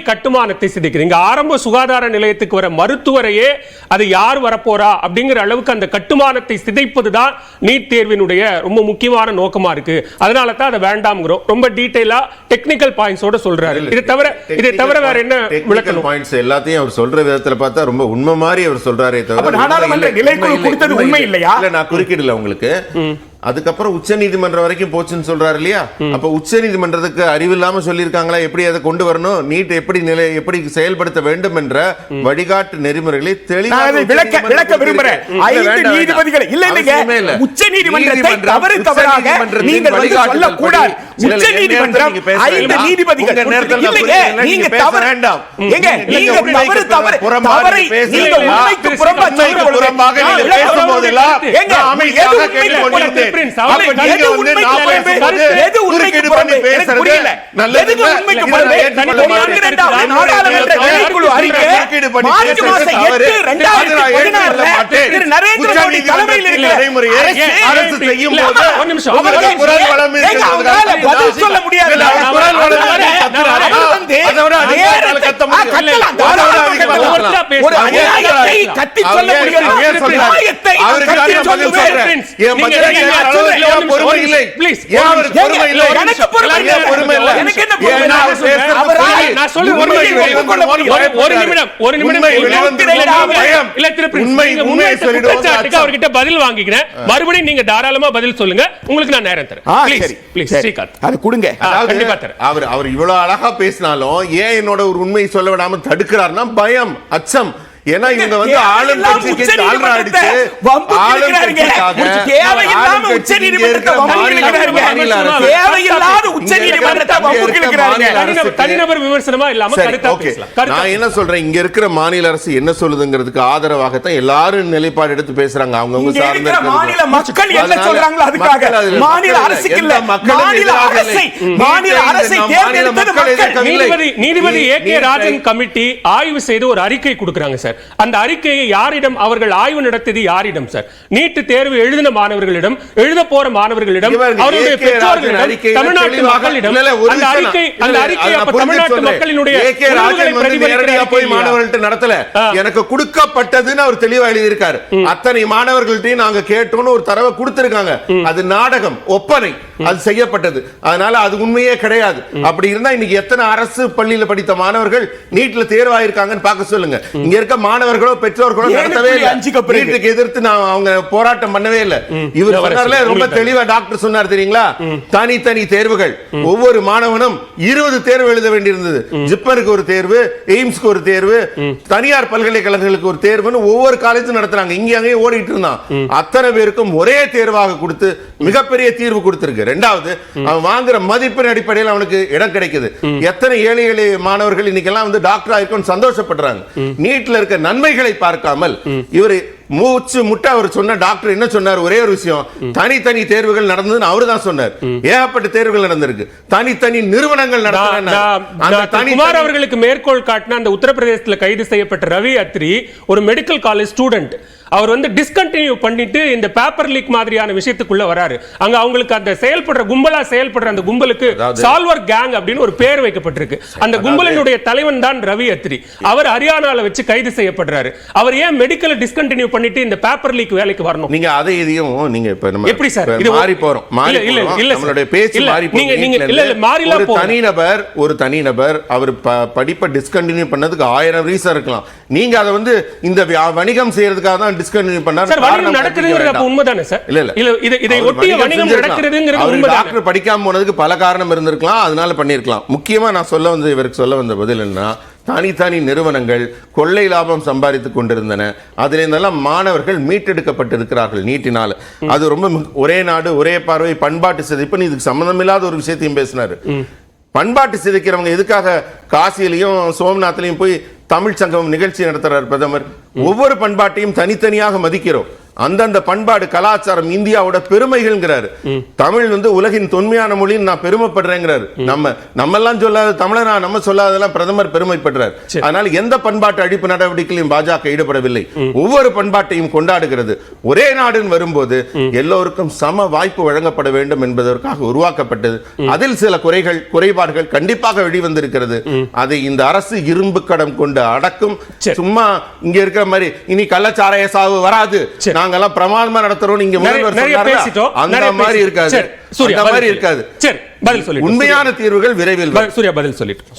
கட்டுமானத்தை சிதைக்கிறீங்க. ஆரம்ப சுகாதார நிலையத்துக்கு வர மருத்துவரையே அது யார் வரப்போறா அப்படிங்கிற அளவுக்கு அந்த கட்டுமானத்தை சிதைப்பதுதான் நீட் தேர்வினுடைய ரொம்ப முக்கியமான நோக்கமா இருக்கு. அதனால தான் அதை வேண்டாம்ங்கிறோம். ரொம்ப டீடைலா டெக்னிக்கல் பாயிண்ட்ஸோட சொல்றாரு. இதை தவிர வேற என்ன விளக்கணும்? பாயிண்ட்ஸ் எல்லாத்தையும் அவர் சொல்ற விதத்துல பார்த்தா ரொம்ப உண்மை மாதிரி அவர் சொல்றாரே தவிர நாடாளுமன்ற நிலைக்குழு கொடுத்தது உண்மை இல்லையா? நான் குறுக்கிடல உங்களுக்கு. அதுக்கப்புறம் உச்ச நீதிமன்றம் வரைக்கும் போச்சுன்னு சொல்றாரு இல்லையா? அப்ப உச்ச நீதிமன்றத்துக்கு அறிவில்லாம சொல்லியிருக்காங்களா எப்படி அதை கொண்டு வரணும், நீட் எப்படி செயல்படுத்த வேண்டும் என்ற வழிகாட்டு நெறிமுறைகளை தெளிவாக விளக்க விரும்புகிறேன். 5 நீதிபதிகள் இல்ல உச்ச நீதிமன்றத்தை தவறாக நீங்கள் சொல்லக்கூடாது. உச்ச நீதிமன்றம் 5 நீதிபதிகள் நீங்க தவறு வேண்டாம். எங்க நீங்க தவறை நீங்க உண்மைக்கு புறம்பாக பேசும்போதெல்லாம் எங்க அமைதியாக கேட்டுக்கொண்டிருந்தேன். பதில் வாங்கிக்கிறேன். மறுபடியும் நீங்க தாராளமா பதில் சொல்லுங்க. உங்களுக்கு நான் நேரம் தரேன். அவர் இவ்வளவு அழகா பேசினாலும் ஏன் என்னோட ஒரு உண்மையை சொல்ல விடாம தடுக்கிறார்னா பயம், அச்சம். ஏன்னா இவங்க வந்து ஆளும் கட்சிக்கு கால்ரா அடிச்சு ஆளும் கட்சிக்காக உச்ச நீதிமன்றத்தை தனிநபர் விமர்சனமா இல்லாம கருத்தா பேசலாம். நான் என்ன சொல்றேன், இங்க இருக்கிற மாநில அரசு என்ன சொல்லுதுங்கிறதுக்கு ஆதரவாகத்தான் எல்லாரும் நிலைப்பாடு எடுத்து பேசுறாங்க. அவங்க சார்ந்த மாநில மக்கள் என்ன சொல்றாங்களோ அதுக்காக மாநில அரசுக்கு இல்ல, மாநில அரசை தேர்ந்தெடுத்தது மக்கள். நீதிபதி ஏ.கே. ராஜன் கமிட்டி ஆய்வு செய்து ஒரு அறிக்கை கொடுக்கறாங்க சார். அந்த அறிக்கையை யாரிடம் அவர்கள் ஆய்வு நடத்தியது யாரிடம் சார்? நீட் தேர்வு எழுதின மாணவர்களிடம், எழுத போற மாணவர்களிடம், அவருடைய பெற்றோர்களிடம், தமிழ்நாட்டு மக்களிடம். அந்த அறிக்கை அப்ப தமிழ்நாட்டு மக்களினுடைய போய் மாணவர்கள்ட்ட நடத்தல, எனக்கு கொடுக்கப்பட்டதுன்னு அவர் தெளிவா எழுதி இருக்காரு. அத்தனை மாணவர்கள்ட்டையும் நாங்க கேட்டோம்னு ஒரு தரவை கொடுத்திருக்காங்க. அது நாடகம், ஒப்பனை, அது செய்யப்பட்டது. அதனால அது உண்மையே கிடையாது. அப்படி இருந்தா இன்னைக்கு எத்தனை அரசு பள்ளியில படித்த மாணவர்கள் நீட்ல தேர்வாயிருக்காங்கன்னு பார்க்க சொல்லுங்க. இங்க இருக்க மாணவர்களோ பெற்றோர்களோ நடத்தவே இல்லை, நீட்டுக்கு எதிர்த்து அவங்க போராட்டம் பண்ணவே இல்லை. இவர் சொன்னார்ல, ரொம்ப தெளிவா டாக்டர் சொன்னார் தெரியுங்களா? தனித்தனி தேர்வுகள், ஒவ்வொரு மாணவனும் 20 தேர்வு எழுத வேண்டியிருந்தது. ஜிப்மருக்கு ஒரு தேர்வு, எய்ம்ஸ்க்கு ஒரு தேர்வு, தனியார் பல்கலைக்கழகங்களுக்கு ஒரு தேர்வுன்னு ஒவ்வொரு காலேஜும் நடத்துறாங்க. இங்கே அங்கேயே ஓடிட்டு இருந்தான். அத்தனை பேருக்கும் ஒரே தேர்வாக கொடுத்து மிகப்பெரிய தீர்வு கொடுத்திருக்கு. இரண்டாவது, அவன் வாங்குற மதிப்பின் அடிப்படையில் அவனுக்கு இடம் கிடைக்குது. எத்தனை ஏழை எளிய மாணவர்கள் இன்னைக்கெல்லாம் வந்து டாக்டர் ஆயிருக்கும் சந்தோஷப்படுறாங்க. நீட்ல இருக்க நன்மைகளை பார்க்காமல் இவர் மூச்சு முட்டை அவர் சொன்ன டாக்டர் என்ன சொன்னார்? ஒரே ஒரு விஷயம், தனித்தனி தேர்வுகள் நடந்ததுன்னு அவரு தான் சொன்னார். ஏகப்பட்ட தேர்வுகள் நடந்திருக்கு, தனித்தனி நிறுவனங்கள் குமார் அவர்களுக்கு மேற்கோள் காட்டின அந்த உத்தரப்பிரதேசத்தில் கைது செய்யப்பட்ட ரவி அத்ரி ஒரு மெடிக்கல் காலேஜ் ஸ்டூடெண்ட். அவர் வந்து டிஸ்கண்டினியூ பண்ணிட்டு இந்த பேப்பர் லீக் மாதிரியான விஷயத்துக்குள்ள வராரு. அங்க அவங்களுக்கு அந்த கும்பலா செயல்படுற அந்த கும்பலுக்கு சால்வர் கேங் அப்படின்னு ஒரு பேர் வைக்கப்பட்டிருக்கு. அந்த கும்பலினுடைய தலைவன் தான் ரவி அத்ரி. அவர் ஹரியானால வச்சு கைது செய்யப்படுறாரு. அவர் ஏன் மெடிக்கல் டிஸ்கண்டினியூ பண்ணிட்டு இந்த பேப்பர் லீக் வேலைக்கு வரணும்? நீங்க அதை இதையும் நீங்க இப்ப நம்ம எப்படி சார் இது மாறி போறோம்? நம்மளுடைய பேச்சு மாறி ஒரு தனிநபர் அவர் படிப்பை டிஸ்கண்டினியூ பண்ணதுக்கு 1000 ரீசன் இருக்கலாம். நீங்க அதை வந்து இந்த வணிகம் செய்யறதுக்காக தான் டிஸ்கண்டினியூ பண்ணாரு. சார், வணிகம் நடக்குதுங்கிறது அப்ப உண்மைதானே சார்? இல்ல இதை ஒட்டிய வணிகம் நடக்குதுங்கிறது உண்மைதானே? டாக்டர் படிக்காம போனதுக்கு பல காரணம் இருந்திருக்கலாம், அதனால பண்ணிருக்கலாம். முக்கியமா நான் இவருக்கு சொல்ல வந்த பதில் என்ன, தனித்தனி நிறுவனங்கள் கொள்ளை லாபம் சம்பாதித்துக் கொண்டிருந்தன. அதிலிருந்தெல்லாம் மாணவர்கள் மீட்டெடுக்கப்பட்டிருக்கிறார்கள் நீட்டினால. அது ரொம்ப ஒரே நாடு ஒரே பார்வை பண்பாட்டு சிதைப்பு, இதுக்கு சம்பந்தம் இல்லாத ஒரு விஷயத்தையும் பேசினாரு. பண்பாட்டு சிதைக்கிறவங்க எதுக்காக காசியிலையும் சோம்நாத்லையும் போய் தமிழ் சங்கம் நிகழ்ச்சி நடத்துறார் பிரதமர்? ஒவ்வொரு பண்பாட்டையும் தனித்தனியாக மதிக்கிறோம். அந்தந்த பண்பாடு கலாச்சாரம் இந்தியாவோட பெருமைகள்ங்கிறாரு. தமிழ் வந்து உலகின் தொன்மையான மொழின்னு நான் பெருமைப்படுறேங்கிறாரு. நம்ம எல்லாம் சொல்லாத தமிழனா நம்ம சொல்லாதெல்லாம் பிரதமர் பெருமைப்படுறார். அதனால எந்த பண்பாட்டு அழிப்பு நடவடிக்கையிலும் பாஜக ஈடுபடவில்லை. ஒவ்வொரு பண்பாட்டையும் கொண்டாடுகிறது. ஒரே நாடுன்னு வரும்போது எல்லோருக்கும் சம வாய்ப்பு வழங்கப்பட வேண்டும் என்பதற்காக உருவாக்கப்பட்டது. அதில் சில குறைபாடுகள் கண்டிப்பாக வெளிவந்திருக்கிறது. அதை இந்த அரசு இரும்பு கடம் கொண்டு அடக்கும். சும்மா இங்க இருக்கிற மாதிரி இனி கள்ளச்சாராய சாவு வராது, நாங்கெல்லாம் பிரமாதமா நடத்துறோம், இங்க முதல்வர் சொன்னாரு, அந்த மாதிரி இருக்காது. உண்மையான தீர்வுகள் விரைவில். சூர்யா பதில் சொல்லிட்டு